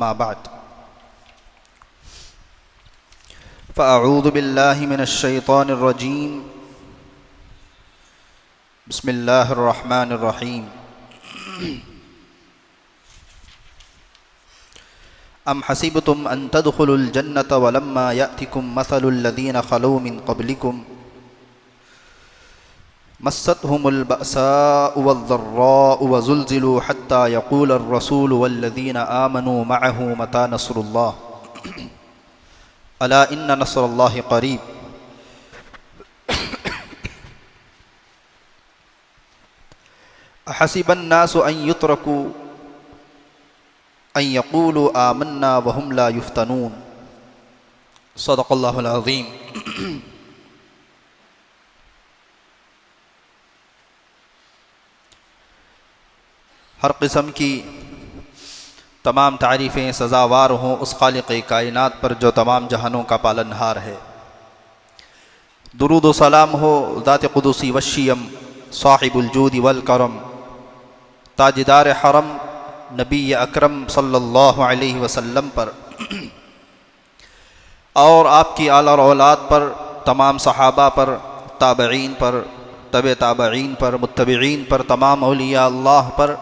اما بعد فاعوذ باللہ من الشیطان الرجیم بسم اللہ الرحمن الرحیم ام حسبتم ان تدخلوا الجنة ولما يأتكم مثل الذين خلوا من قبلكم مستهم البأساء والضراء وزلزلوا حتى يقول الرسول والذين آمنوا معه متى نصر الله ألا إن نصر الله قريب أحسب الناس أن يتركوا أن يقولوا آمنا وهم لا يفتنون صدق الله العظيم. ہر قسم کی تمام تعریفیں سزاوار ہوں اس خالق کائنات پر جو تمام جہانوں کا پالنہار ہے. درود و سلام ہو ذات قدسی وشیم صاحب الجود والکرم تاجدار حرم نبی اکرم صلی اللہ علیہ وسلم پر اور آپ کی آل اور اولاد پر، تمام صحابہ پر، تابعین پر، تبع تابعین پر، متبعین پر، تمام اولیاء اللہ پر،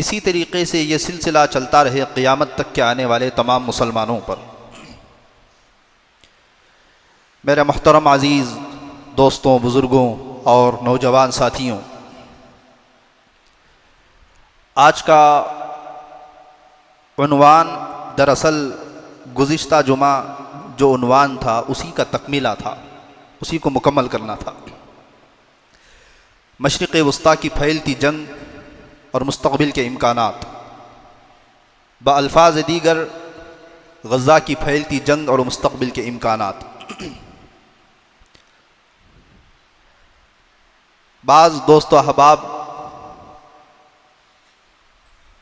اسی طریقے سے یہ سلسلہ چلتا رہے قیامت تک کے آنے والے تمام مسلمانوں پر. میرے محترم عزیز دوستوں، بزرگوں اور نوجوان ساتھیوں، آج کا عنوان دراصل گزشتہ جمعہ جو عنوان تھا اسی کا تکملہ تھا، اسی کو مکمل کرنا تھا. مشرق وسطیٰ کی پھیلتی جنگ اور مستقبل کے امکانات، بالفاظ دیگر غزہ کی پھیلتی جنگ اور مستقبل کے امکانات. بعض دوست و احباب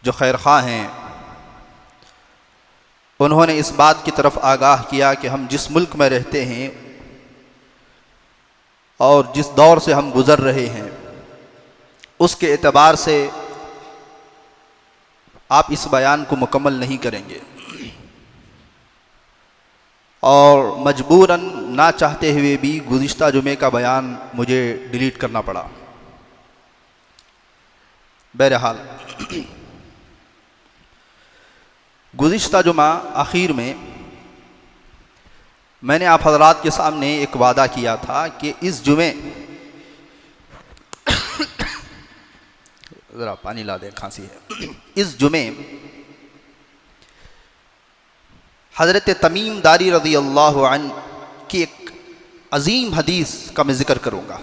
جو خیرخواہ ہیں انہوں نے اس بات کی طرف آگاہ کیا کہ ہم جس ملک میں رہتے ہیں اور جس دور سے ہم گزر رہے ہیں اس کے اعتبار سے آپ اس بیان کو مکمل نہیں کریں گے، اور مجبوراً نہ چاہتے ہوئے بھی گزشتہ جمعے کا بیان مجھے ڈیلیٹ کرنا پڑا. بہرحال گزشتہ جمعہ آخر میں میں نے آپ حضرات کے سامنے ایک وعدہ کیا تھا کہ اس جمعے ذرا پانی لا دیں، کھانسی ہے. اس جمعے حضرت تمیم داری رضی اللہ عنہ کی ایک عظیم حدیث کا میں ذکر کروں گا.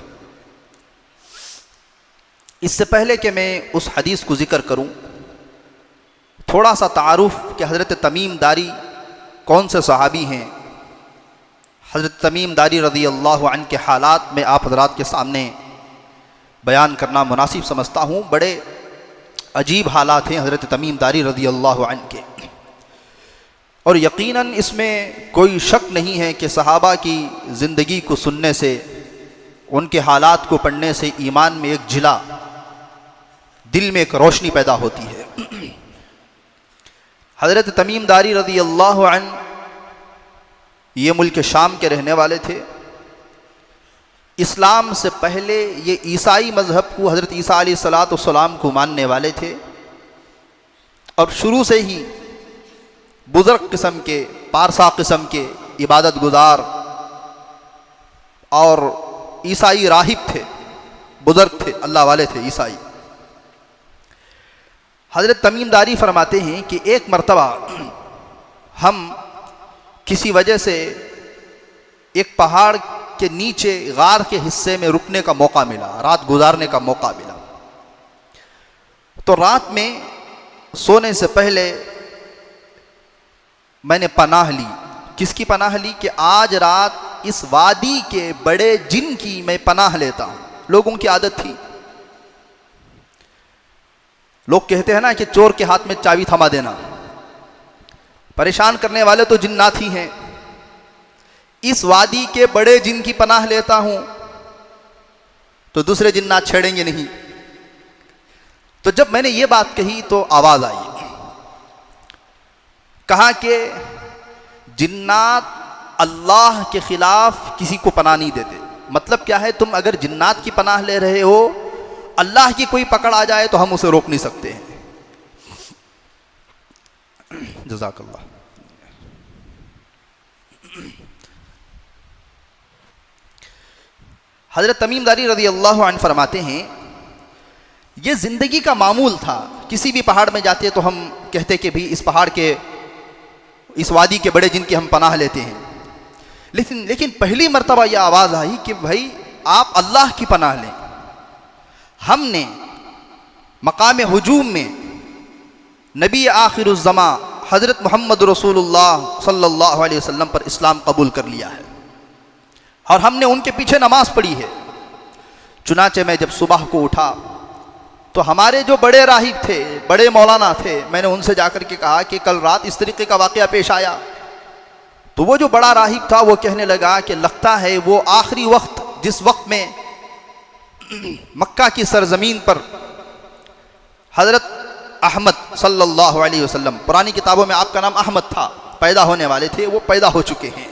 اس سے پہلے کہ میں اس حدیث کو ذکر کروں، تھوڑا سا تعارف کہ حضرت تمیم داری کون سے صحابی ہیں. حضرت تمیم داری رضی اللہ عنہ کے حالات میں آپ حضرات کے سامنے بیان کرنا مناسب سمجھتا ہوں. بڑے عجیب حالات ہیں حضرت تمیم داری رضی اللہ عنہ کے، اور یقیناً اس میں کوئی شک نہیں ہے کہ صحابہ کی زندگی کو سننے سے، ان کے حالات کو پڑھنے سے ایمان میں ایک جلا، دل میں ایک روشنی پیدا ہوتی ہے. حضرت تمیم داری رضی اللہ عنہ یہ ملک شام کے رہنے والے تھے. اسلام سے پہلے یہ عیسائی مذہب کو، حضرت عیسیٰ علیہ السلام کو ماننے والے تھے، اور شروع سے ہی بزرگ قسم کے، پارسا قسم کے عبادت گزار اور عیسائی راہب تھے، بزرگ تھے، اللہ والے تھے عیسائی. حضرت تمیم داری فرماتے ہیں کہ ایک مرتبہ ہم کسی وجہ سے ایک پہاڑ کے نیچے غار کے حصے میں رکنے کا موقع ملا، رات گزارنے کا موقع ملا. تو رات میں سونے سے پہلے میں نے پناہ لی. کس کی پناہ لی؟ کہ آج رات اس وادی کے بڑے جن کی میں پناہ لیتا ہوں. لوگوں کی عادت تھی، لوگ کہتے ہیں نا کہ چور کے ہاتھ میں چابی تھما دینا. پریشان کرنے والے تو جنات ہی ہیں. اس وادی کے بڑے جن کی پناہ لیتا ہوں تو دوسرے جنات چھیڑیں گے نہیں. تو جب میں نے یہ بات کہی تو آواز آئی. کہا کہ جنات اللہ کے خلاف کسی کو پناہ نہیں دیتے. مطلب کیا ہے؟ تم اگر جنات کی پناہ لے رہے ہو، اللہ کی کوئی پکڑ آ جائے تو ہم اسے روک نہیں سکتے ہیں. جزاک اللہ. حضرت تمیم داری رضی اللہ عنہ فرماتے ہیں یہ زندگی کا معمول تھا. کسی بھی پہاڑ میں جاتے تو ہم کہتے کہ بھی اس پہاڑ کے، اس وادی کے بڑے جن کی ہم پناہ لیتے ہیں. لیکن پہلی مرتبہ یہ آواز آئی کہ بھائی آپ اللہ کی پناہ لیں. ہم نے مقام ہجوم میں نبی آخر الزماں حضرت محمد رسول اللہ صلی اللہ علیہ وسلم پر اسلام قبول کر لیا ہے اور ہم نے ان کے پیچھے نماز پڑھی ہے. چنانچہ میں جب صبح کو اٹھا تو ہمارے جو بڑے راہب تھے، بڑے مولانا تھے، میں نے ان سے جا کر کے کہا کہ کل رات اس طریقے کا واقعہ پیش آیا. تو وہ جو بڑا راہب تھا وہ کہنے لگا کہ لگتا ہے وہ آخری وقت، جس وقت میں مکہ کی سرزمین پر حضرت احمد صلی اللہ علیہ وسلم، پرانی کتابوں میں آپ کا نام احمد تھا، پیدا ہونے والے تھے، وہ پیدا ہو چکے ہیں،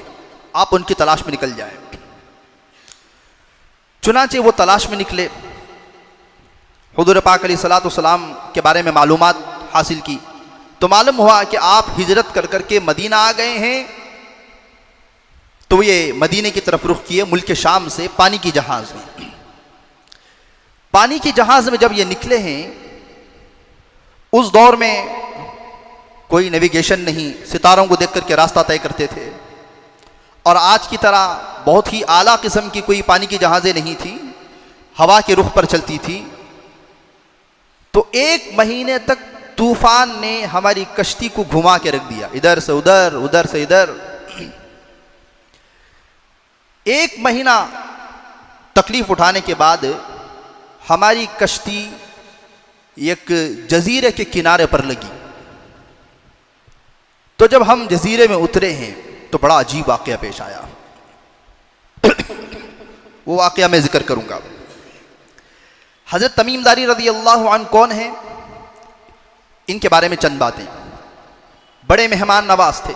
آپ ان کی تلاش میں نکل جائیں. چنانچہ وہ تلاش میں نکلے، حضور پاک علیہ الصلوۃ والسلام کے بارے میں معلومات حاصل کی تو معلوم ہوا کہ آپ ہجرت کر کر کے مدینہ آ گئے ہیں. تو یہ مدینے کی طرف رخ کیے ملک شام سے پانی کی جہاز میں. پانی کی جہاز میں جب یہ نکلے ہیں، اس دور میں کوئی نیویگیشن نہیں، ستاروں کو دیکھ کر کے راستہ طے کرتے تھے، اور آج کی طرح بہت ہی اعلیٰ قسم کی کوئی پانی کی جہازیں نہیں تھی، ہوا کے رخ پر چلتی تھی. تو 1 مہینے تک طوفان نے ہماری کشتی کو گھما کے رکھ دیا، ادھر سے ادھر، ادھر سے ادھر. 1 مہینہ تکلیف اٹھانے کے بعد ہماری کشتی ایک جزیرے کے کنارے پر لگی. تو جب ہم جزیرے میں اترے ہیں تو بڑا عجیب واقعہ پیش آیا. وہ واقعہ میں ذکر کروں گا. حضرت تمیم داری رضی اللہ عنہ کون ہیں؟ ان کے بارے میں چند باتیں. بڑے مہمان نواز تھے.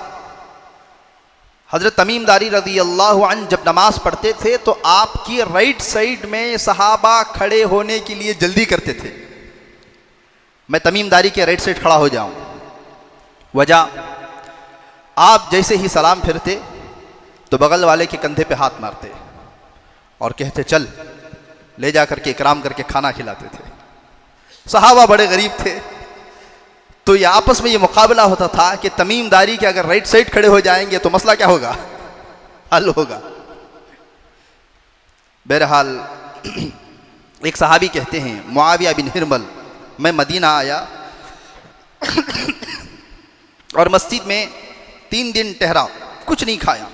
حضرت تمیم داری رضی اللہ عنہ جب نماز پڑھتے تھے تو آپ کی رائٹ سائڈ میں صحابہ کھڑے ہونے کے لیے جلدی کرتے تھے. میں تمیم داری کے رائٹ سائڈ کھڑا ہو جاؤں. وجہ، آپ جیسے ہی سلام پھرتے تو بغل والے کے کندھے پہ ہاتھ مارتے اور کہتے چل، لے جا کر کے اکرام کر کے کھانا کھلاتے تھے. صحابہ بڑے غریب تھے تو یہ آپس میں یہ مقابلہ ہوتا تھا کہ تمیم داری کے اگر رائٹ سائڈ کھڑے ہو جائیں گے تو مسئلہ کیا ہوگا؟ حل ہوگا. بہرحال ایک صحابی کہتے ہیں معاویہ بن ہرمل، میں مدینہ آیا اور مسجد میں 3 دن ٹہرا، کچھ نہیں کھایا.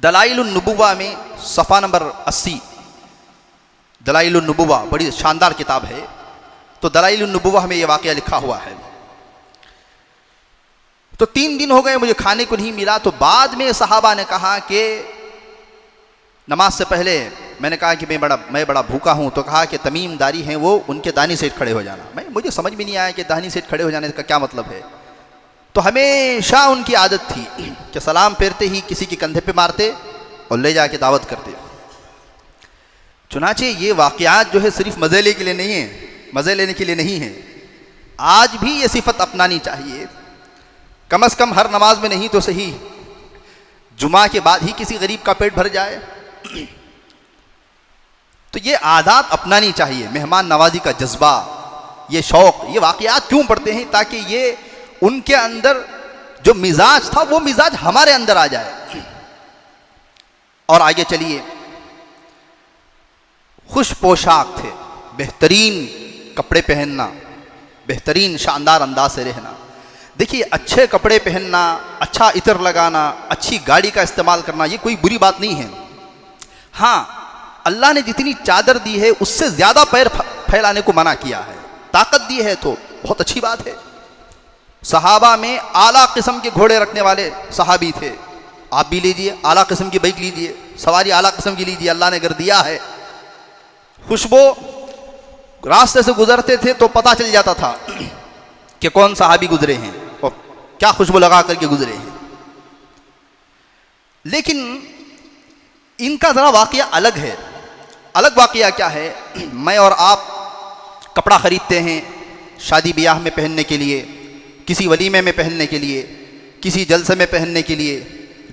دلائل النبوہ میں صفحہ نمبر 80، دلائل النبوہ بڑی شاندار کتاب ہے، تو دلائل النبوہ میں یہ واقعہ لکھا ہوا ہے. تو 3 دن ہو گئے مجھے کھانے کو نہیں ملا. تو بعد میں صحابہ نے کہا کہ نماز سے پہلے میں نے کہا کہ میں بڑا بھوکا ہوں. تو کہا کہ تمیم داری ہیں وہ، ان کے دانی سائڈ کھڑے ہو جانا. مجھے سمجھ بھی نہیں آیا کہ دانی سائڈ کھڑے ہو جانے کا کیا مطلب ہے. تو ہمیشہ ان کی عادت تھی کہ سلام پھیرتے ہی کسی کے کندھے پہ مارتے اور لے جا کے دعوت کرتے. چنانچہ یہ واقعات جو ہے صرف مزے لینے کے لیے نہیں ہیں. آج بھی یہ صفت اپنانی چاہیے. کم از کم ہر نماز میں نہیں تو صحیح جمعہ کے بعد ہی کسی غریب کا پیٹ بھر جائے. تو یہ عادات اپنانی چاہیے. مہمان نوازی کا جذبہ، یہ شوق. یہ واقعات کیوں پڑھتے ہیں؟ تاکہ یہ ان کے اندر جو مزاج تھا وہ مزاج ہمارے اندر آ جائے. اور آگے چلیے. خوش پوشاک تھے، بہترین کپڑے پہننا، بہترین شاندار انداز سے رہنا. دیکھیے، اچھے کپڑے پہننا، اچھا عطر لگانا، اچھی گاڑی کا استعمال کرنا، یہ کوئی بری بات نہیں ہے. ہاں، اللہ نے جتنی چادر دی ہے اس سے زیادہ پیر پھیلانے کو منع کیا ہے. طاقت دی ہے تو بہت اچھی بات ہے. صحابہ میں اعلیٰ قسم کے گھوڑے رکھنے والے صحابی تھے. آپ بھی لیجئے، اعلیٰ قسم کی بائک لیجئے، سواری اعلیٰ قسم کی لیجئے، اللہ نے اگر دیا ہے. خوشبو، راستے سے گزرتے تھے تو پتہ چل جاتا تھا کہ کون صحابی گزرے ہیں. کیا خوشبو لگا کر کے گزرے ہیں. لیکن ان کا ذرا واقعہ الگ ہے. الگ واقعہ کیا ہے؟ میں اور آپ کپڑا خریدتے ہیں شادی بیاہ میں پہننے کے لیے، کسی ولیمے میں پہننے کے لیے، کسی جلسے میں پہننے کے لیے،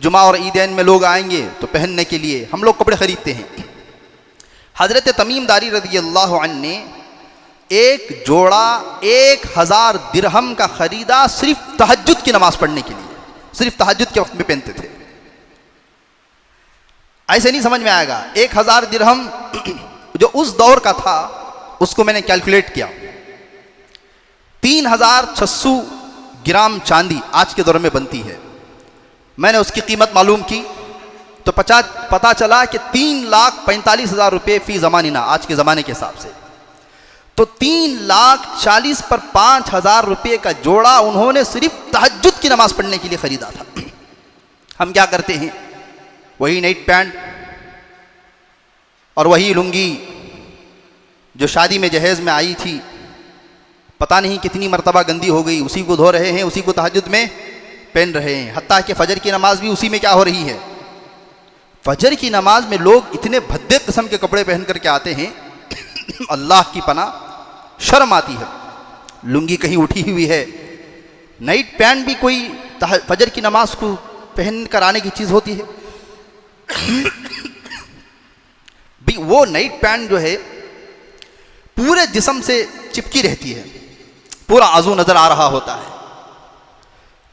جمعہ اور عیدین میں لوگ آئیں گے تو پہننے کے لیے ہم لوگ کپڑے خریدتے ہیں. حضرت تمیم داری رضی اللہ عنہ نے ایک جوڑا 1000 درہم کا خریدا صرف تہجد کی نماز پڑھنے کے لیے. صرف تہجد کے وقت میں پہنتے تھے. ایسے نہیں سمجھ میں آئے گا. 1000 درہم جو اس دور کا تھا اس کو میں نے کیلکولیٹ کیا. 3600 گرام چاندی آج کے دور میں بنتی ہے. میں نے اس کی قیمت معلوم کی تو پتا چلا کہ 3,45,000 روپے فی زماننا، آج کے زمانے کے حساب سے. تو 3,40,000 پر 5,000 روپے کا جوڑا انہوں نے صرف تہجد کی نماز پڑھنے کے لیے خریدا تھا. ہم کیا کرتے ہیں؟ وہی نائٹ پینٹ اور وہی لنگی جو شادی میں جہیز میں آئی تھی، پتہ نہیں کتنی مرتبہ گندی ہو گئی، اسی کو دھو رہے ہیں، اسی کو تہجد میں پہن رہے ہیں. حتیٰ کہ فجر کی نماز بھی اسی میں کیا ہو رہی ہے. فجر کی نماز میں لوگ اتنے بھدے قسم کے کپڑے پہن کر کے آتے ہیں، اللہ کی پناہ شرم آتی ہے. لنگی کہیں اٹھی ہوئی ہے. نائٹ پینٹ بھی کوئی فجر کی نماز کو پہن کر آنے کی چیز ہوتی ہے؟ بھی وہ نائٹ پینٹ جو ہے پورے جسم سے چپکی رہتی ہے، پورا عضو نظر آ رہا ہوتا ہے.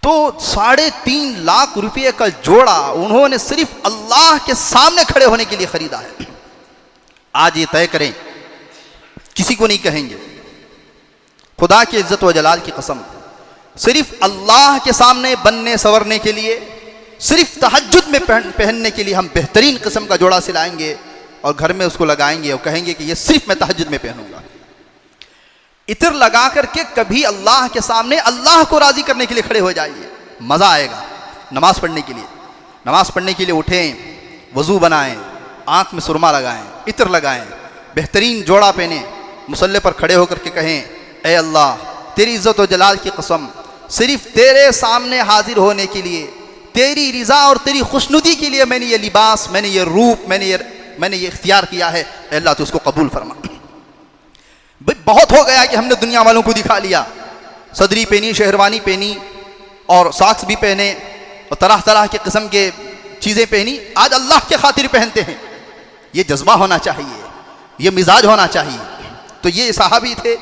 تو 3.5 لاکھ روپے کا جوڑا انہوں نے صرف اللہ کے سامنے کھڑے ہونے کے لیے خریدا ہے. آج یہ طے کریں، کسی کو نہیں کہیں گے، خدا کی عزت و جلال کی قسم، صرف اللہ کے سامنے بننے سورنے کے لیے، صرف تہجد میں پہننے کے لیے ہم بہترین قسم کا جوڑا سلائیں گے اور گھر میں اس کو لگائیں گے اور کہیں گے کہ یہ صرف میں تہجد میں پہنوں گا. عطر لگا کر کے کبھی اللہ کے سامنے اللہ کو راضی کرنے کے لیے کھڑے ہو جائیے، مزہ آئے گا. نماز پڑھنے کے لیے اٹھیں، وضو بنائیں، آنکھ میں سرما لگائیں، عطر لگائیں، بہترین جوڑا پہنیں، مصلی پر کھڑے ہو کر کے کہیں اے اللہ تیری عزت و جلال کی قسم، صرف تیرے سامنے حاضر ہونے کے لیے، تیری رضا اور تیری خوشنودی کے لیے میں نے یہ لباس، میں نے یہ روپ، میں نے یہ اختیار کیا ہے. اے اللہ تو اس کو قبول فرما. بہت ہو گیا کہ ہم نے دنیا والوں کو دکھا لیا، صدری پہنی، شہروانی پہنی اور ساکس بھی پہنے اور طرح طرح کے قسم کے چیزیں پہنی. آج اللہ کے خاطر پہنتے ہیں. یہ جذبہ ہونا چاہیے، یہ مزاج ہونا چاہیے. تو یہ صحابی تھے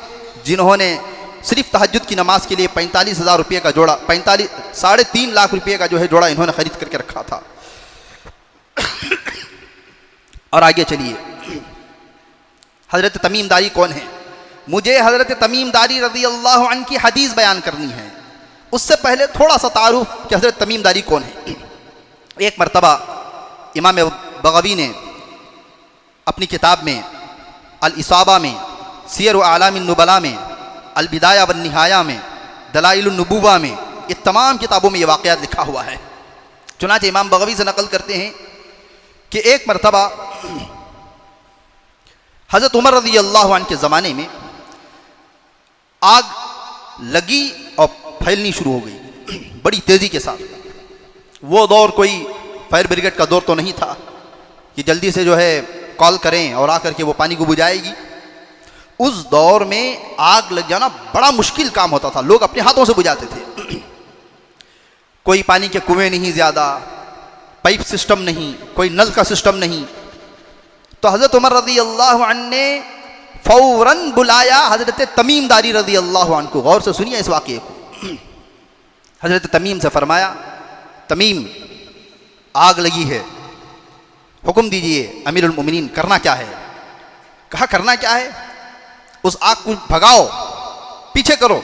جنہوں نے صرف تہجد کی نماز کے لیے 45,000 روپے کا جوڑا، 3.5 لاکھ روپے کا جو ہے جوڑا انہوں نے خرید کر کے رکھا تھا. اور آگے چلیے، حضرت تمیم داری کون ہے؟ مجھے حضرت تمیم داری رضی اللہ عنہ کی حدیث بیان کرنی ہے. اس سے پہلے تھوڑا سا تعارف کہ حضرت تمیم داری کون ہے. ایک مرتبہ امام بغوی نے اپنی کتاب میں الاصابہ میں، سیر اعلام النبلاء میں، البدایہ والنہایہ میں، دلائل النبوہ میں، یہ تمام کتابوں میں یہ واقعات لکھا ہوا ہے. چنانچہ امام بغوی سے نقل کرتے ہیں کہ ایک مرتبہ حضرت عمر رضی اللہ عنہ کے زمانے میں آگ لگی اور پھیلنی شروع ہو گئی بڑی تیزی کے ساتھ. وہ دور کوئی فائر بریگیڈ کا دور تو نہیں تھا کہ جلدی سے جو ہے کال کریں اور آ کر کے وہ پانی کو بجھائے گی. اس دور میں آگ لگ جانا بڑا مشکل کام ہوتا تھا، لوگ اپنے ہاتھوں سے بجھاتے تھے. کوئی پانی کے کنویں نہیں زیادہ، پائپ سسٹم نہیں، کوئی نل کا سسٹم نہیں. تو حضرت عمر رضی اللہ عنہ نے فوراً بلایا حضرت تمیم داری رضی اللہ عنہ کو. غور سے سنیے اس واقعے کو. حضرت تمیم سے فرمایا تمیم آگ لگی ہے، حکم دیجئے امیر المومنین، کرنا کیا ہے؟ کہا کرنا کیا ہے؟ اس آگ کو بھگاؤ، پیچھے کرو.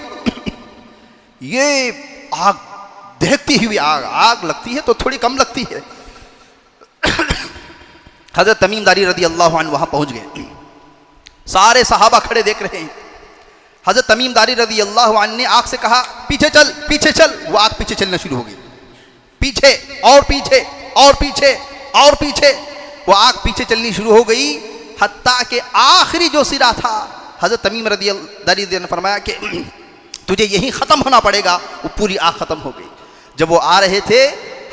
یہ آگ دہکتی ہوئی آگ لگتی ہے تو تھوڑی کم لگتی ہے. حضرت تمیم داری رضی اللہ عنہ وہاں پہنچ گئے. سارے صحابہ کھڑے دیکھ رہے ہیں. حضرت تمیم داری رضی اللہ عنہ نے آگ سے کہا پیچھے چل پیچھے چل. وہ آگ پیچھے چلنا شروع ہو گئی، پیچھے اور پیچھے اور پیچھے اور پیچھے. وہ آگ پیچھے چلنی شروع ہو گئی حتیٰ کہ آخری جو سرا تھا حضرت تمیم داری نے فرمایا کہ تجھے یہیں ختم ہونا پڑے گا. وہ پوری آگ ختم ہو گئی. جب وہ آ رہے تھے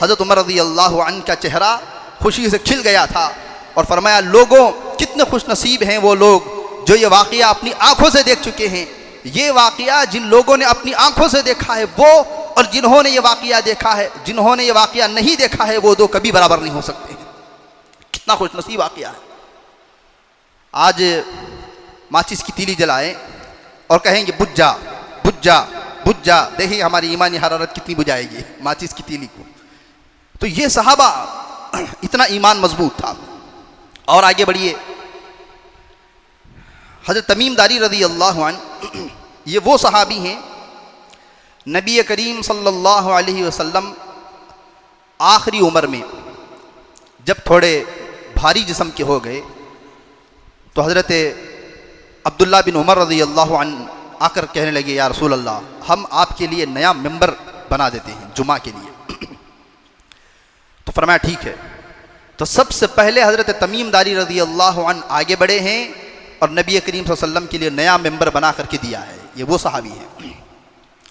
حضرت عمر رضی اللہ عنہ کا چہرہ خوشی سے کھل گیا تھا اور فرمایا لوگوں کتنے خوش نصیب ہیں وہ لوگ جو یہ واقعہ اپنی آنکھوں سے دیکھ چکے ہیں. یہ واقعہ جن لوگوں نے اپنی آنکھوں سے دیکھا ہے وہ اور جنہوں نے یہ واقعہ دیکھا ہے جنہوں نے یہ واقعہ نہیں دیکھا ہے وہ دو کبھی برابر نہیں ہو سکتے ہیں. کتنا خوش نصیب واقعہ ہے. آج ماچس کی تیلی جلائیں اور کہیں گے بجھ جا بجھ جا بجھ جا, دیکھیں ہماری ایمانی حرارت کتنی بجھائے گی ماچس کی تیلی کو. تو یہ صحابہ اتنا ایمان مضبوط تھا. اور آگے بڑھیے, حضرت تمیم داری رضی اللہ عنہ یہ وہ صحابی ہیں نبی کریم صلی اللہ علیہ وسلم آخری عمر میں جب تھوڑے بھاری جسم کے ہو گئے تو حضرت عبداللہ بن عمر رضی اللہ عنہ آ کر کہنے لگے یا رسول اللہ ہم آپ کے لیے نیا ممبر بنا دیتے ہیں جمعہ کے لیے. تو فرمایا ٹھیک ہے. تو سب سے پہلے حضرت تمیم داری رضی اللہ عنہ آگے بڑھے ہیں اور نبی کریم صلی اللہ علیہ وسلم کے لیے نیا ممبر بنا کر کے دیا ہے. یہ وہ صحابی ہیں.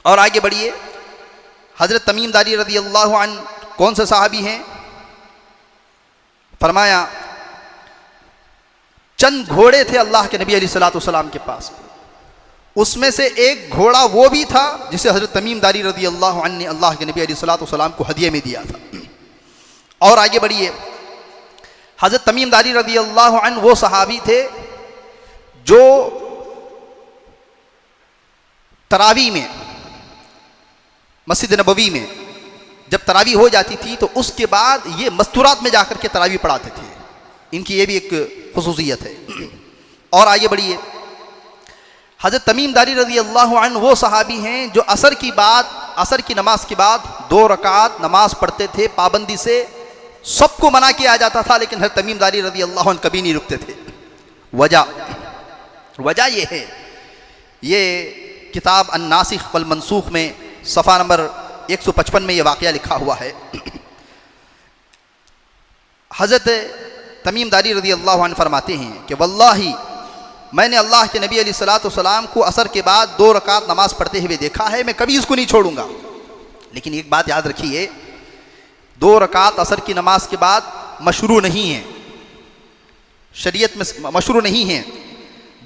اور آگے بڑھیے, حضرت تمیم داری رضی اللہ عنہ کون سے صحابی ہیں؟ فرمایا چند گھوڑے تھے اللہ کے نبی علیہ الصلوۃ والسلام کے پاس, اس میں سے ایک گھوڑا وہ بھی تھا جسے حضرت تمیم داری رضی اللہ عنہ نے اللہ کے نبی علیہ الصلوۃ والسلام کو ہدیے میں دیا تھا. اور آگے بڑھیے, حضرت تمیم داری رضی اللہ عنہ وہ صحابی تھے جو تراویح میں مسجد نبوی میں جب تراویح ہو جاتی تھی تو اس کے بعد یہ مستورات میں جا کر کے تراویح پڑھاتے تھے. ان کی یہ بھی ایک خصوصیت ہے. اور آگے بڑھیے, حضرت تمیم داری رضی اللہ عنہ وہ صحابی ہیں جو عصر کی نماز کے بعد 2 رکعات نماز پڑھتے تھے پابندی سے. سب کو منع کیا جاتا تھا لیکن حضرت تمیم داری رضی اللہ عنہ کبھی نہیں رکتے تھے. وجہ یہ ہے, یہ کتاب الناسخ والمنسوخ میں صفحہ نمبر 155 میں یہ واقعہ لکھا ہوا ہے. حضرت تمیم داری رضی اللہ عنہ فرماتے ہیں کہ واللہ میں نے اللہ کے نبی علیہ الصلوۃ والسلام کو عصر کے بعد 2 رکعت نماز پڑھتے ہوئے دیکھا ہے, میں کبھی اس کو نہیں چھوڑوں گا. لیکن ایک بات یاد رکھیے, 2 رکعت عصر کی نماز کے بعد مشروع نہیں ہیں, شریعت میں مشروع نہیں ہیں.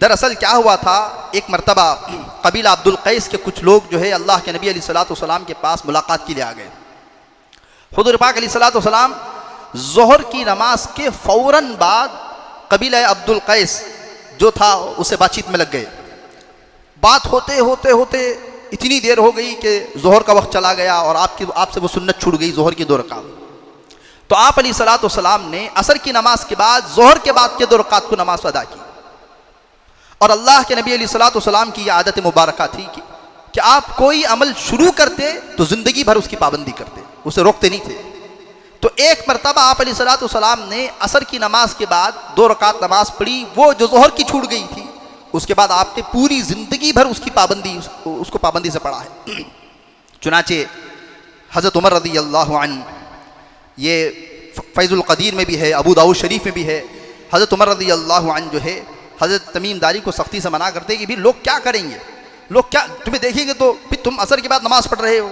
دراصل کیا ہوا تھا, ایک مرتبہ قبیلہ عبد القیس کے کچھ لوگ جو ہے اللہ کے نبی علیہ الصلوۃ والسلام کے پاس ملاقات کے لیے آ گئے. حضور پاک علیہ الصلوۃ والسلام ظہر کی نماز کے فوراً بعد قبیلہ عبد القیس جو تھا اسے بات چیت میں لگ گئے. بات ہوتے ہوتے ہوتے اتنی دیر ہو گئی کہ ظہر کا وقت چلا گیا اور آپ سے وہ سنت چھوٹ گئی ظہر کی 2 رکعت. تو آپ علیہ الصلوۃ والسلام نے عصر کی نماز کے بعد ظہر کے بعد کے 2 رکعت کو نماز ادا کی. اور اللہ کے نبی علیہ الصلوۃ والسلام کی یہ عادت مبارکہ تھی کہ آپ کوئی عمل شروع کرتے تو زندگی بھر اس کی پابندی کرتے, اسے روکتے نہیں تھے. تو ایک مرتبہ آپ علیہ الصلوۃ والسلام نے عصر کی نماز کے بعد 2 رکعت نماز پڑھی, وہ جو ظہر کی چھوٹ گئی تھی. اس کے بعد آپ نے پوری زندگی بھر اس کی پابندی اس کو پابندی سے پڑھا ہے. چنانچہ حضرت عمر رضی اللہ عنہ, یہ فیض القدیر میں بھی ہے, ابو داؤد شریف میں بھی ہے, حضرت عمر رضی اللہ عنہ جو ہے حضرت تمیم داری کو سختی سے منع کرتے کہ بھی لوگ کیا کریں گے, لوگ کیا تمہیں دیکھیں گے تو پھر تم عصر کے بعد نماز پڑھ رہے ہو.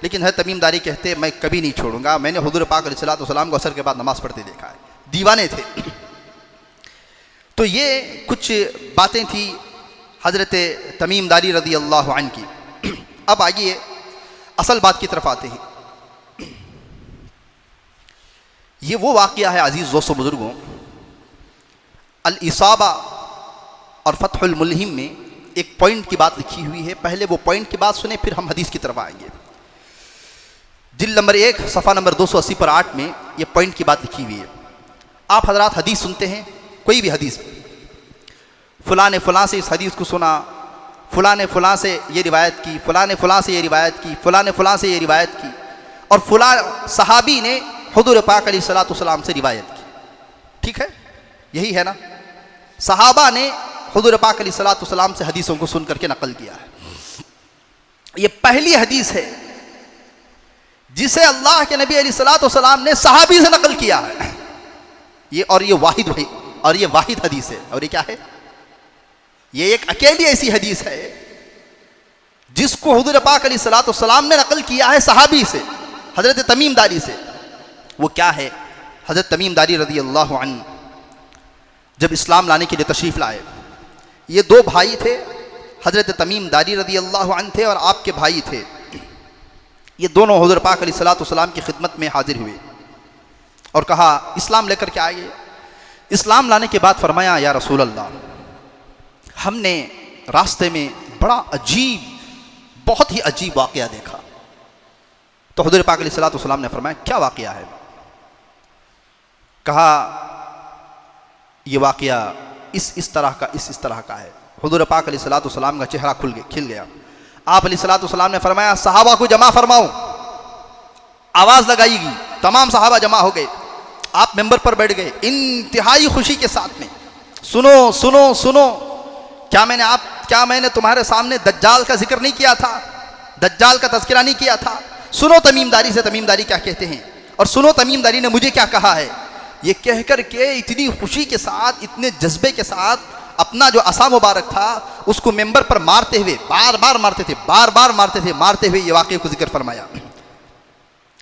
لیکن حضرت تمیم داری کہتے میں کبھی نہیں چھوڑوں گا, میں نے حضور پاک علیہ الصلوۃ والسلام کو عصر کے بعد نماز پڑھتے دیکھا ہے. دیوانے تھے. تو یہ کچھ باتیں تھیں حضرت تمیم داری رضی اللہ عنہ کی. اب آئیے اصل بات کی طرف آتے ہیں. یہ وہ واقعہ ہے عزیز دوستو بزرگوں, الاصابہ اور فتح الملہم میں ایک پوائنٹ کی بات لکھی ہوئی ہے. پہلے وہ پوائنٹ کی بات سنیں پھر ہم حدیث کی طرف آئیں گے. جلد نمبر 1 صفحہ نمبر 280 پر 8 میں یہ پوائنٹ کی بات لکھی ہوئی ہے. آپ حضرات حدیث سنتے ہیں, کوئی بھی حدیث, فلاں نے فلاں سے اس حدیث کو سنا, فلاں نے فلاں سے یہ روایت کی, فلاں نے فلاں سے یہ روایت کی, فلاں نے فلاں سے یہ روایت کی, اور فلاں صحابی نے حضور پاک علیہ الصلوۃ والسلام سے روایت کی. ٹھیک ہے, یہی ہے نا. صحابہ نے حضور پاک علیہ الصلوۃ والسلام سے حدیثوں کو سن کر کے نقل کیا ہے. یہ پہلی حدیث ہے جسے اللہ کے نبی علیہ الصلوۃ والسلام نے صحابی سے نقل کیا ہے. یہ واحد حدیث ہے. اور یہ کیا ہے؟ یہ ایک اکیلی ایسی حدیث ہے جس کو حضور پاک علیہ الصلوۃ والسلام نے نقل کیا ہے صحابی سے، حضرت تمیم داری سے، وہ کیا ہے؟ حضرت تمیم داری رضی اللہ عنہ جب اسلام لانے کے لیے تشریف لائے، یہ دو بھائی تھے، حضرت تمیم داری رضی اللہ عنہ تھے اور آپ کے بھائی تھے، یہ دونوں حضور پاک علیہ الصلوۃ والسلام کی خدمت میں حاضر ہوئے اور کہا اسلام لے کر کے آئیے۔ اسلام لانے کے بعد فرمایا یا رسول اللہ، ہم نے راستے میں بڑا عجیب، بہت ہی عجیب واقعہ دیکھا۔ تو حضور پاک علیہ الصلوۃ والسلام نے فرمایا کیا واقعہ ہے؟ کہا یہ واقعہ اس طرح کا ہے۔ حضور پاک علیہ الصلوۃ والسلام کا چہرہ کھل گیا۔ آپ علیہ الصلوۃ والسلام نے فرمایا صحابہ کو جمع فرماؤ، آواز لگائی گی، تمام صحابہ جمع ہو گئے، آپ ممبر پر بیٹھ گئے انتہائی خوشی کے ساتھ میں، سنو سنو سنو، کیا میں نے تمہارے سامنے دجال کا ذکر نہیں کیا تھا؟ دجال کا تذکرہ نہیں کیا تھا؟ سنو تمیم داری سے تمیم داری کیا کہتے ہیں، اور سنو تمیم داری نے مجھے کیا کہا ہے۔ یہ کہہ کر کے اتنی خوشی کے ساتھ، اتنے جذبے کے ساتھ اپنا جو عصا مبارک تھا اس کو ممبر پر مارتے ہوئے، بار بار مارتے ہوئے یہ واقعے کو ذکر فرمایا۔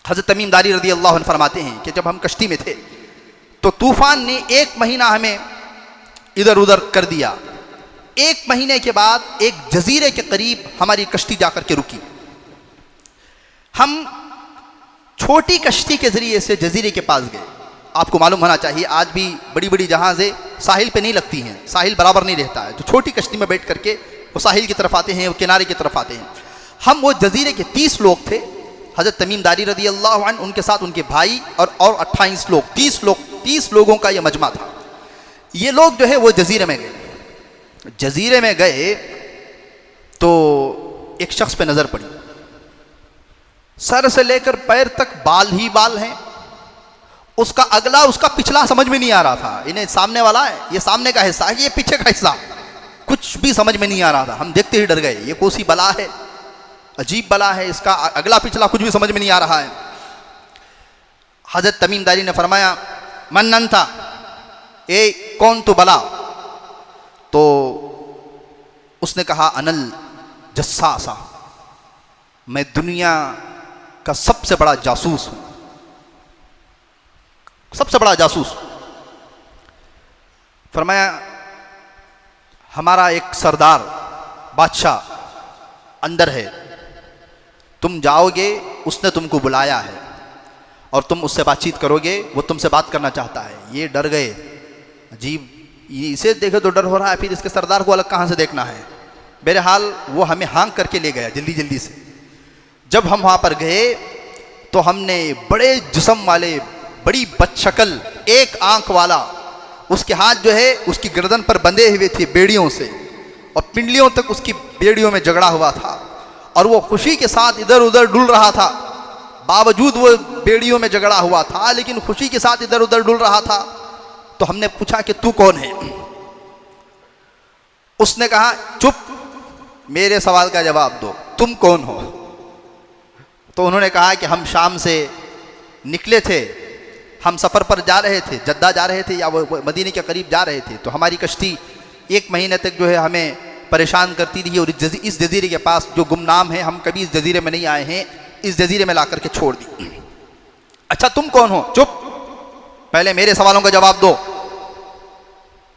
حضرت تمیم داری رضی اللہ عنہ فرماتے ہیں کہ جب ہم کشتی میں تھے تو طوفان نے 1 مہینہ ہمیں ادھر ادھر کر دیا۔ 1 مہینے کے بعد ایک جزیرے کے قریب ہماری کشتی جا کر کے رکی۔ ہم چھوٹی کشتی کے ذریعے سے جزیرے کے پاس گئے۔ آپ کو معلوم ہونا چاہیے آج بھی بڑی بڑی جہازیں ساحل پہ نہیں لگتی ہیں، ساحل برابر نہیں رہتا ہے، تو چھوٹی کشتی میں بیٹھ کر کے وہ ساحل کی طرف آتے ہیں، وہ کنارے کی طرف آتے ہیں۔ ہم وہ جزیرے کے 30 لوگ تھے، حضرت تمیم داری رضی اللہ عنہ، ان کے ساتھ ان کے بھائی اور 28 لوگ، 30 لوگوں کا یہ مجمع تھا۔ یہ لوگ جو ہے وہ جزیرے میں گئے تو ایک شخص پہ نظر پڑی، سر سے لے کر پیر تک بال ہی بال ہیں، اس کا پچھلا سمجھ میں نہیں آ رہا تھا، انہیں سامنے والا ہے، یہ سامنے کا حصہ ہے، یہ پیچھے کا حصہ، کچھ بھی سمجھ میں نہیں آ رہا تھا۔ ہم دیکھتے ہی ڈر گئے، یہ کوئی سی بلا ہے، عجیب بلا ہے، اس کا اگلا پچھلا کچھ بھی سمجھ میں نہیں آ رہا ہے۔ حضرت تمیم داری نے فرمایا من انت، اے کون تو بلا؟ تو اس نے کہا انل جساسا، میں دنیا کا سب سے بڑا جاسوس ہوں، سب سے بڑا جاسوس۔ فرمایا ہمارا ایک سردار بادشاہ اندر ہے، تم جاؤ گے، اس نے تم کو بلایا ہے اور تم اس سے بات چیت کرو گے، وہ تم سے بات کرنا چاہتا ہے۔ یہ ڈر گئے، عجیب، اسے دیکھے تو ڈر ہو رہا ہے، پھر اس کے سردار کو الگ کہاں سے دیکھنا ہے۔ بہرحال وہ ہمیں ہانک کر کے لے گیا جلدی سے۔ جب ہم وہاں پر گئے تو ہم نے بڑے جسم والے، بڑی بد شکل، ایک آنکھ والا، اس کے ہاتھ جو ہے اس کی گردن پر بندھے ہوئے تھے بیڑیوں سے، اور پنڈلیوں تک اس کی بیڑیوں میں جگڑا ہوا تھا، اور وہ خوشی کے ساتھ ادھر ادھر ڈل رہا تھا، باوجود وہ بیڑیوں میں جگڑا ہوا تھا لیکن خوشی کے ساتھ ادھر ادھر ڈل رہا تھا۔ تو ہم نے پوچھا کہ تو کون ہے؟ اس نے کہا چپ، میرے سوال کا جواب دو، تم کون ہو؟ تو انہوں نے کہا کہ ہم شام سے نکلے تھے، ہم سفر پر جا رہے تھے، جدہ جا رہے تھے یا وہ مدینے کے قریب جا رہے تھے، تو ہماری کشتی 1 مہینے تک جو ہے ہمیں پریشان کرتی رہی، اور اس جزیرے کے پاس جو گمنام ہے، ہم کبھی اس جزیرے میں نہیں آئے ہیں، اس جزیرے میں لا کر کے چھوڑ دی۔ اچھا تم کون ہو؟ چپ، پہلے میرے سوالوں کا جواب دو۔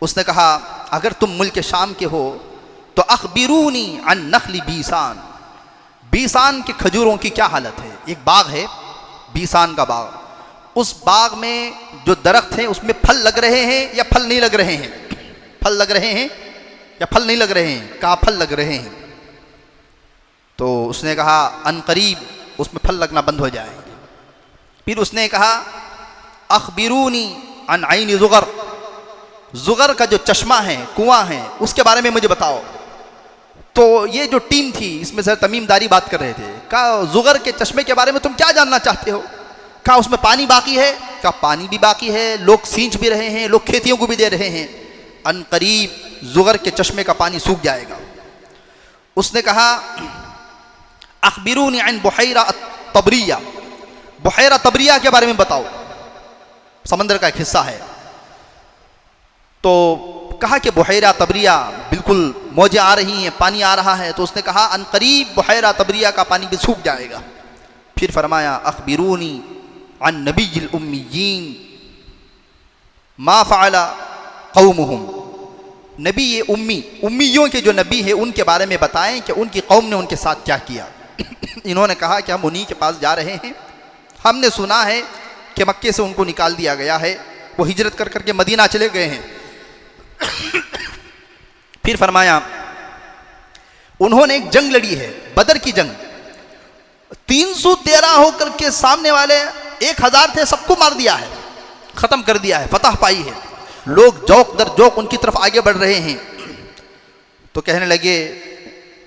اس نے کہا اگر تم ملک شام کے ہو تو اخبرونی عن نخل بیسان، بیسان کے کھجوروں کی کیا حالت ہے؟ ایک باغ ہے بیسان کا باغ، اس باغ میں جو درخت ہیں اس میں پھل لگ رہے ہیں یا پھل نہیں لگ رہے ہیں؟ پھل لگ رہے ہیں یا پھل نہیں لگ رہے ہیں؟ کہا پھل لگ رہے ہیں۔ تو اس نے کہا ان قریب اس میں پھل لگنا بند ہو جائیں گے۔ پھر اس نے کہا اخبرونی عن عین زغر، زغر کا جو چشمہ ہے، کنواں ہے، اس کے بارے میں مجھے بتاؤ۔ تو یہ جو ٹیم تھی اس میں سے تمیم داری بات کر رہے تھے، کہا زغر کے چشمے کے بارے میں تم کیا جاننا چاہتے ہو؟ کہا اس میں پانی باقی ہے؟ کہا پانی بھی باقی ہے، لوگ سینچ بھی رہے ہیں، لوگ کھیتیوں کو بھی دے رہے ہیں، ان قریب زغر کے چشمے کا پانی سوکھ جائے گا۔ اس نے کہا اخبرونی عن بحیرہ طبریہ، بحیرہ طبریہ کے بارے میں بتاؤ، سمندر کا ایک حصہ ہے۔ تو کہا کہ بحیرہ تبریہ بالکل موجیں آ رہی ہیں، پانی آ رہا ہے، تو اس نے کہا ان قریب بحیرہ تبریہ کا پانی بھی سوکھ جائے گا۔ پھر فرمایا اخبرونی عن نبی الامیین ما فعل قومہم، نبی امیوں کے جو نبی ہے ان کے بارے میں بتائیں کہ ان کی قوم نے ان کے ساتھ کیا کیا۔ انہوں نے کہا کہ ہم انہی کے پاس جا رہے ہیں، ہم نے سنا ہے کہ مکے سے ان کو نکال دیا گیا ہے، وہ ہجرت کر کر کے مدینہ چلے گئے ہیں۔ پھر فرمایا انہوں نے ایک جنگ لڑی ہے، بدر کی جنگ، 313 ہو کر کے سامنے والے 1000 تھے، سب کو مار دیا ہے، ختم کر دیا ہے، فتح پائی ہے، لوگ جوق در جوق ان کی طرف آگے بڑھ رہے ہیں۔ تو کہنے لگے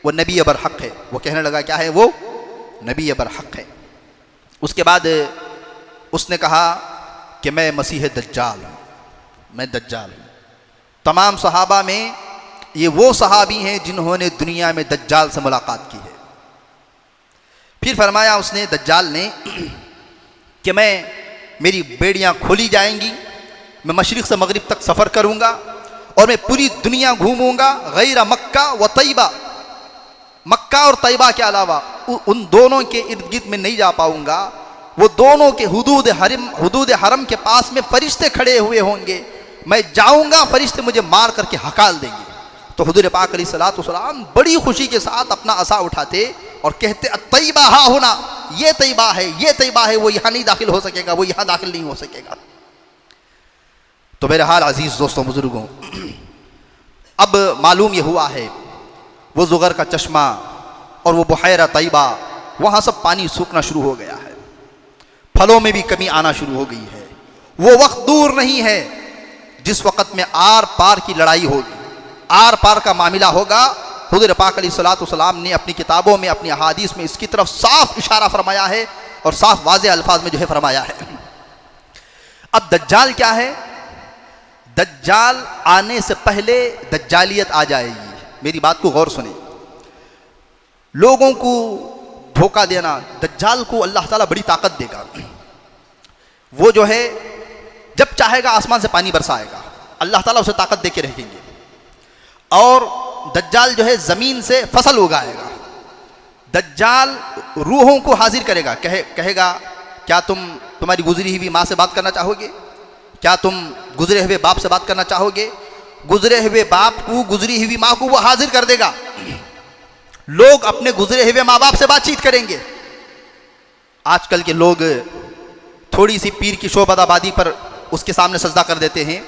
وہ نبی برحق ہے، وہ کہنے لگا کیا ہے؟ وہ نبی برحق ہے۔ اس کے بعد اس نے کہا کہ میں مسیح دجال ہوں، میں دجال ہوں۔ تمام صحابہ میں یہ وہ صحابی ہیں جنہوں نے دنیا میں دجال سے ملاقات کی ہے۔ پھر فرمایا اس نے دجال نے کہ میری بیڑیاں کھولی جائیں گی، میں مشرق سے مغرب تک سفر کروں گا اور میں پوری دنیا گھوموں گا غیر مکہ و طیبہ، مکہ اور طیبہ کے علاوہ ان دونوں کے ارد گرد میں نہیں جا پاؤں گا۔ وہ دونوں کے حدود حرم کے پاس میں فرشتے کھڑے ہوئے ہوں گے، میں جاؤں گا، فرشتے مجھے مار کر کے ہکال دیں گے۔ تو حضور پاک علیہ الصلوۃ والسلام بڑی خوشی کے ساتھ اپنا عصا اٹھاتے اور کہتے الطیبہ ہا ہونا، یہ طیبہ ہے، یہ طیبہ ہے، وہ یہاں نہیں داخل ہو سکے گا، وہ یہاں داخل نہیں ہو سکے گا۔ تو میرے حال عزیز دوستوں بزرگوں، اب معلوم یہ ہوا ہے وہ زغر کا چشمہ اور وہ بحیرہ طیبہ، وہاں سب پانی سوکھنا شروع ہو گیا ہے، پھلوں میں بھی کمی آنا شروع ہو گئی ہے۔ وہ وقت دور نہیں ہے جس وقت میں آر پار کی لڑائی ہوگی، آر پار کا معاملہ ہوگا۔ حضور پاک علیہ الصلوۃ والسلام نے اپنی کتابوں میں، اپنی احادیث میں اس کی طرف صاف اشارہ فرمایا ہے اور صاف واضح الفاظ میں جو ہے فرمایا ہے۔ اب دجال کیا ہے؟ دجال آنے سے پہلے دجالیت آ جائے گی۔ میری بات کو غور سنیں، لوگوں کو دھوکہ دینا، دجال کو اللہ تعالیٰ بڑی طاقت دے گا۔ وہ جو ہے جب چاہے گا آسمان سے پانی برسائے گا، اللہ تعالیٰ اسے طاقت دے کے رکھیں گے، اور دجال جو ہے زمین سے فصل اگائے گا۔ دجال روحوں کو حاضر کرے گا، کہے گا کیا تمہاری گزری ہوئی ماں سے بات کرنا چاہو گے؟ کیا تم گزرے ہوئے باپ سے بات کرنا چاہو گے؟ گزرے ہوئے باپ کو، گزری ہوئی ماں کو وہ حاضر کر دے گا، لوگ اپنے گزرے ہوئے ماں باپ سے بات چیت کریں گے۔ آج کل کے لوگ تھوڑی سی پیر کی شعبہ آبادی پر اس کے سامنے سجدہ کر دیتے ہیں،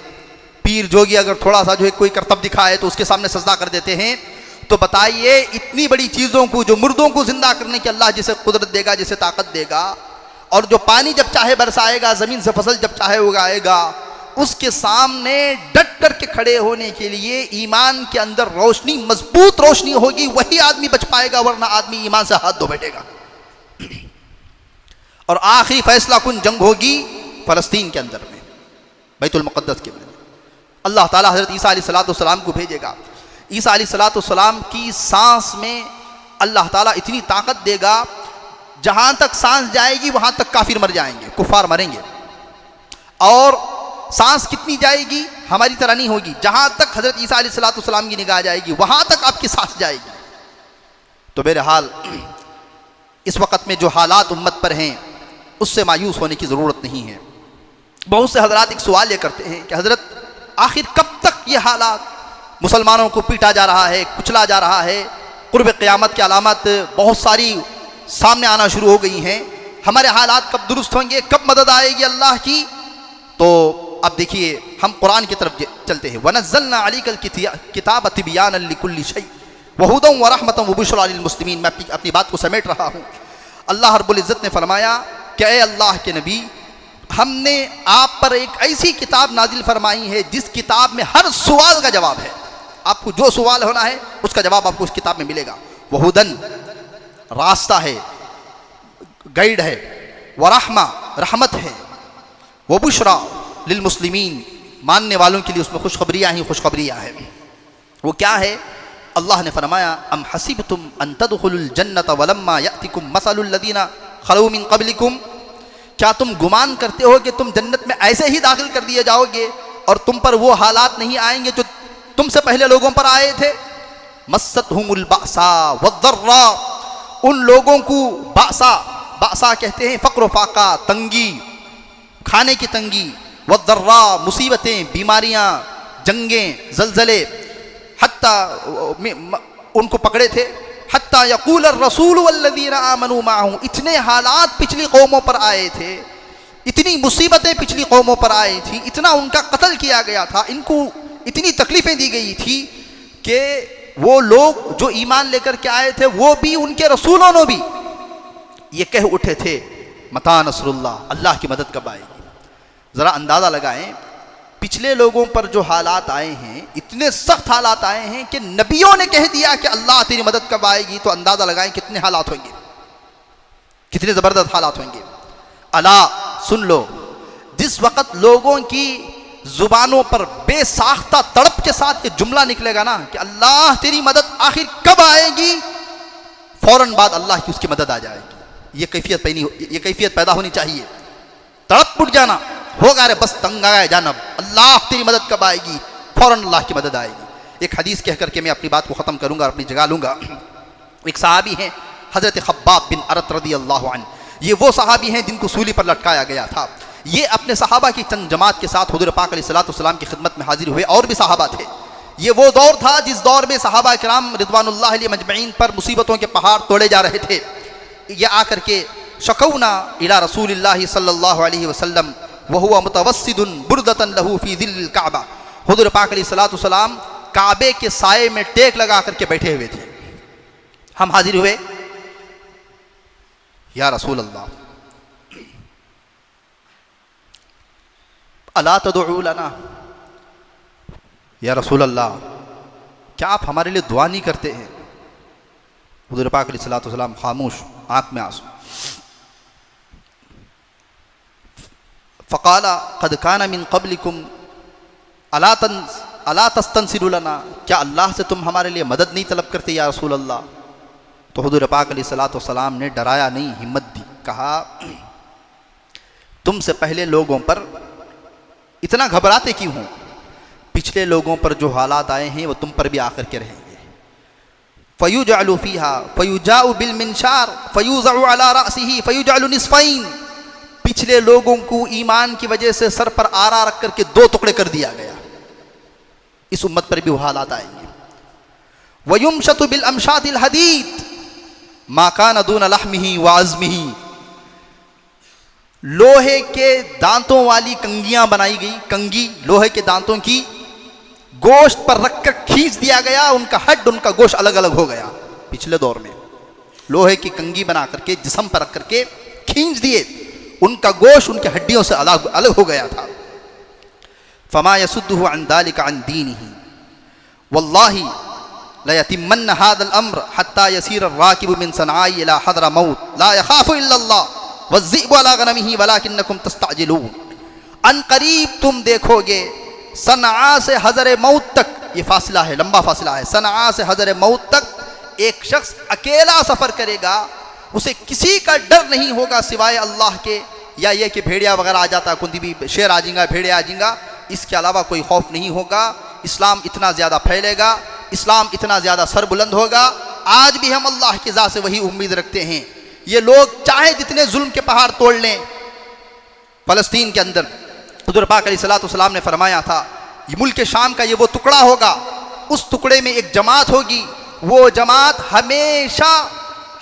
پیر جوگی اگر تھوڑا سا جو ہے کوئی کرتب دکھائے تو اس کے سامنے سجدہ کر دیتے ہیں۔ تو بتائیے اتنی بڑی چیزوں کو، جو مردوں کو زندہ کرنے کی اللہ جسے قدرت دے گا، جسے طاقت دے گا، اور جو پانی جب چاہے برسائے گا، زمین سے فصل جب چاہے اگائے گا، اس کے سامنے ڈٹ کر کے کھڑے ہونے کے لیے ایمان کے اندر روشنی، مضبوط روشنی ہوگی، وہی آدمی بچ پائے گا، ورنہ آدمی ایمان سے ہاتھ دھو بیٹھے گا۔ اور آخری فیصلہ کن جنگ ہوگی فلسطین کے اندر میں، بیت المقدس کے اندر۔ اللہ تعالیٰ حضرت عیسیٰ علیہ السلام کو بھیجے گا۔ عیسیٰ علیہ السلام کی سانس میں اللہ تعالیٰ اتنی طاقت دے گا، جہاں تک سانس جائے گی وہاں تک کافر مر جائیں گے، کفار مریں گے۔ اور سانس کتنی جائے گی؟ ہماری طرح نہیں ہوگی، جہاں تک حضرت عیسیٰ علیہ السلام کی نگاہ جائے گی وہاں تک آپ کی سانس جائے گی۔ تو بہرحال اس وقت میں جو حالات امت پر ہیں اس سے مایوس ہونے کی ضرورت نہیں ہے۔ بہت سے حضرات ایک سوال یہ کرتے ہیں کہ حضرت آخر کب تک یہ حالات، مسلمانوں کو پیٹا جا رہا ہے، کچلا جا رہا ہے، قرب قیامت کی علامات بہت ساری سامنے آنا شروع ہو گئی ہیں، ہمارے حالات کب درست ہوں گے، کب مدد آئے گی اللہ کی؟ تو اب دیکھیے ہم قرآن کی طرف چلتے ہیں۔ وَنَزَّلْنَا عَلَيْكَ الْكِتَابَ تِبْيَانًا لِكُلِّ شَيْءٍ وَهُدًى وَرَحْمَةً وَبُشْرَىٰ لِلْمُسْلِمِينَ۔ میں اپنی بات کو سمیٹ رہا ہوں۔ اللہ رب العزت نے فرمایا کہ اے اللہ کے نبی، ہم نے آپ پر ایک ایسی کتاب نازل فرمائی ہے جس کتاب میں ہر سوال کا جواب ہے۔ آپ کو جو سوال ہونا ہے اس کا جواب آپ کو اس کتاب میں ملے گا۔ وَهُدًى راستہ ہے، گائیڈ ہے، وَرَحْمَةً رحمت ہے، وَبُشْرَىٰ للمسلمین ماننے والوں کے لیے اس میں خوشخبریاں ہی خوشخبریاں ہیں۔ وہ کیا ہے؟ اللہ نے فرمایا ام حسبتم ان تدخلوا الجنۃ ولما یأتکم مثل الذین خلو من قبلکم، کیا تم گمان کرتے ہو کہ تم جنت میں ایسے ہی داخل کر دیے جاؤ گے اور تم پر وہ حالات نہیں آئیں گے جو تم سے پہلے لوگوں پر آئے تھے. مستہم البأساء والضراء، ان لوگوں کو بأسا کہتے ہیں فقر و فاقہ، تنگی، کھانے کی تنگی، والضراء مصیبتیں، بیماریاں، جنگیں، زلزلے، حتیٰ ان کو پکڑے تھے. حتیٰ یقول الرسول والذین آمنوا معہ، اتنے حالات پچھلی قوموں پر آئے تھے، اتنی مصیبتیں پچھلی قوموں پر آئی تھی، اتنا ان کا قتل کیا گیا تھا، ان کو اتنی تکلیفیں دی گئی تھی کہ وہ لوگ جو ایمان لے کر کے آئے تھے وہ بھی، ان کے رسولوں نے بھی یہ کہہ اٹھے تھے متى نصر اللہ، اللہ کی مدد کب آئے گی. ذرا اندازہ لگائیں پچھلے لوگوں پر جو حالات آئے ہیں، اتنے سخت حالات آئے ہیں کہ نبیوں نے کہہ دیا کہ اللہ تیری مدد کب آئے گی، تو اندازہ لگائیں کتنے حالات ہوئیں گے، کتنے زبردست حالات ہوئیں گے. الا سن لو، جس وقت لوگوں کی زبانوں پر بے ساختہ تڑپ کے ساتھ یہ جملہ نکلے گا نا کہ اللہ تیری مدد آخر کب آئے گی، فوراً بعد اللہ کی اس کی مدد آ جائے گی. یہ کیفیت پیدا ہونی چاہیے. تڑپ اٹھ جانا، ہوگا رے بس تنگ آئے جانب، اللہ تیری مدد کب آئے گی، فوراً اللہ کی مدد آئے گی. ایک حدیث کہہ کر کے میں اپنی بات کو ختم کروں گا اور اپنی جگہ لوں گا. ایک صحابی ہیں حضرت خباب بن ارت رضی اللہ عنہ، یہ وہ صحابی ہیں جن کو سولی پر لٹکایا گیا تھا. یہ اپنے صحابہ کی چند جماعت کے ساتھ حضور پاک علیہ السلام کی خدمت میں حاضر ہوئے، اور بھی صحابہ تھے. یہ وہ دور تھا جس دور میں صحابہ کرام رضوان اللہ علیہ مجمعین پر مصیبتوں کے پہاڑ توڑے جا رہے تھے. یہ آ کر کے شکونا الی رسول اللہ صلی اللہ علیہ وسلم وہو متوسد بردۃ لہ فی ظل الکعبہ، حضور پاک علیہ السلام کعبے کے سائے میں ٹیک لگا کر کے بیٹھے ہوئے تھے. ہم حاضر ہوئے، یا رسول اللہ الا تدعو لنا، یا رسول اللہ کیا آپ ہمارے لیے دعا نہیں کرتے ہیں؟ حضور پاک علیہ السلام خاموش، آنکھ میں آنسو. فقال قد كان من قبلكم الا تستنصروا لنا، کیا اللہ سے تم ہمارے لیے مدد نہیں طلب کرتے یا رسول اللہ؟ تو حضور پاک علیہ السلام نے ڈرایا نہیں، ہمت دی، کہا تم سے پہلے لوگوں پر اتنا گھبراتے کیوں ہوں؟ پچھلے لوگوں پر جو حالات آئے ہیں وہ تم پر بھی آ کر کے رہیں گے. فَيُجْعَلُ فِيهَا فَيُجَاءُ بِالْمِنْشَارِ فَيُوزَعُ عَلَى رَأْسِهِ فَيُجْعَلُ نِصْفَيْنِ، پچھلے لوگوں کو ایمان کی وجہ سے سر پر آرا رکھ کر کے دو ٹکڑے کر دیا گیا. اس امت پر بھی وہ حالات آئیں گے. وَيُمْشَطُ بِالْأَمْشَاطِ الْحَدِيدِ مَا كَانَ دُونَ لَحْمِهِ وَعَظْمِهِ، لوہے کے دانتوں والی کنگیاں بنائی گئی، کنگی لوہے کے دانتوں کی گوشت پر رکھ کر کھینچ دیا گیا، ان کا ہڈ ان کا گوشت الگ الگ ہو گیا. پچھلے دور میں لوہے کی کنگی بنا کر کے جسم پر رکھ کر کے کھینچ دیے، ان کا گوشت ان کے ہڈیوں سے الگ ہو گیا تھا. فما يسده عن ذلك عن دينه والله لا يتمن هذا الامر حتى يسير الراكب من صنعاء الى حضرموت لا يخاف الا الله والذئب على غنمه ولكنكم تستعجلون. ان قریب تم دیکھو گے صنعاء سے حضر موت تک، یہ فاصلہ ہے، لمبا فاصلہ ہے، صنعاء سے حضر موت تک ایک شخص اکیلا سفر کرے گا، اسے کسی کا ڈر نہیں ہوگا سوائے اللہ کے، یا یہ کہ بھیڑیا وغیرہ آ جاتا، کوئی بھی شیر آ جائیں گا، بھیڑیا آ جائیں گا، اس کے علاوہ کوئی خوف نہیں ہوگا. اسلام اتنا زیادہ پھیلے گا، اسلام اتنا زیادہ سر بلند ہوگا. آج بھی ہم اللہ کی ذات سے وہی امید رکھتے ہیں. یہ لوگ چاہے جتنے ظلم کے پہاڑ توڑ لیں، فلسطین کے اندر حضور پاک علیہ السلام نے فرمایا تھا یہ ملک شام کا یہ وہ ٹکڑا ہوگا، اس ٹکڑے میں ایک جماعت ہوگی، وہ جماعت ہمیشہ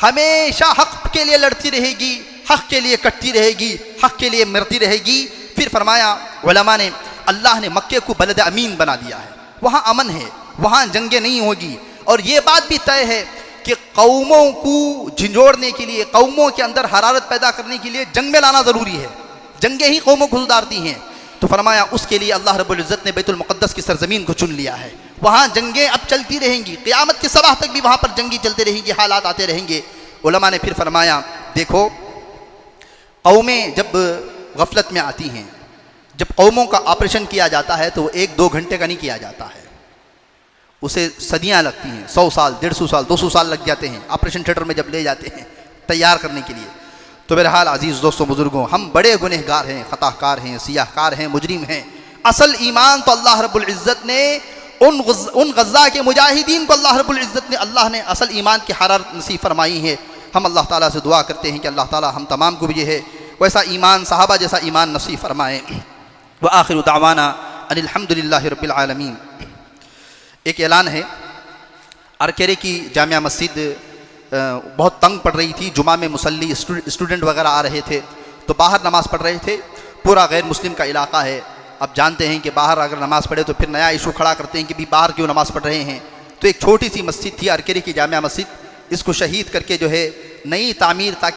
ہمیشہ حق کے لیے لڑتی رہے گی، حق کے لیے کٹتی رہے گی، حق کے لیے مرتی رہے گی. پھر فرمایا علماء نے اللہ نے مکے کو بلد امین بنا دیا ہے، وہاں امن ہے، وہاں جنگیں نہیں ہوگی. اور یہ بات بھی طے ہے کہ قوموں کو جھنجھوڑنے کے لیے، قوموں کے اندر حرارت پیدا کرنے کے لیے جنگ میں لانا ضروری ہے، جنگیں ہی قوموں کو سدھارتی ہیں. تو فرمایا اس کے لیے اللہ رب العزت نے بیت المقدس کی سرزمین کو چن لیا ہے، وہاں جنگیں اب چلتی رہیں گی، قیامت کے صبح تک بھی وہاں پر جنگی چلتے رہیں گی، حالات آتے رہیں گے. علماء نے پھر فرمایا دیکھو قومیں جب غفلت میں آتی ہیں، جب قوموں کا آپریشن کیا جاتا ہے تو وہ 1-2 گھنٹے کا نہیں کیا جاتا ہے، اسے صدیاں لگتی ہیں، 100 سال 150 سال 200 سال لگ جاتے ہیں آپریشن تھیٹر میں جب لے جاتے ہیں تیار کرنے کے لیے. تو بہرحال عزیز دوستوں بزرگوں، ہم بڑے گنہگار ہیں، خطا کار ہیں، سیاہ کار ہیں، مجرم ہیں. اصل ایمان تو اللہ رب العزت نے ان غزہ کے مجاہدین کو اللہ رب العزت نے اللہ نے اصل ایمان کی حرارت نصیب فرمائی ہے۔ ہم اللہ تعالیٰ سے دعا کرتے ہیں کہ اللہ تعالیٰ ہم تمام کو بھی جو ہے ویسا ایمان، صحابہ جیسا ایمان نصیب فرمائے۔ وآخر دعوانا ان الحمد للہ رب العالمین۔ ایک اعلان ہے، ارکیرے کی جامعہ مسجد بہت تنگ پڑ رہی تھی، جمعہ میں مصلی اسٹوڈنٹ وغیرہ آ رہے تھے تو باہر نماز پڑھ رہے تھے، پورا غیر مسلم کا علاقہ ہے۔ اب جانتے ہیں کہ باہر اگر نماز پڑھے تو پھر نیا ایشو کھڑا کرتے ہیں کہ بھی باہر کیوں نماز پڑھ رہے ہیں۔ تو ایک چھوٹی سی مسجد تھی ارکیرے کی جامعہ مسجد، اس کو شہید کر کے جو ہے نئی تعمیر تاکہ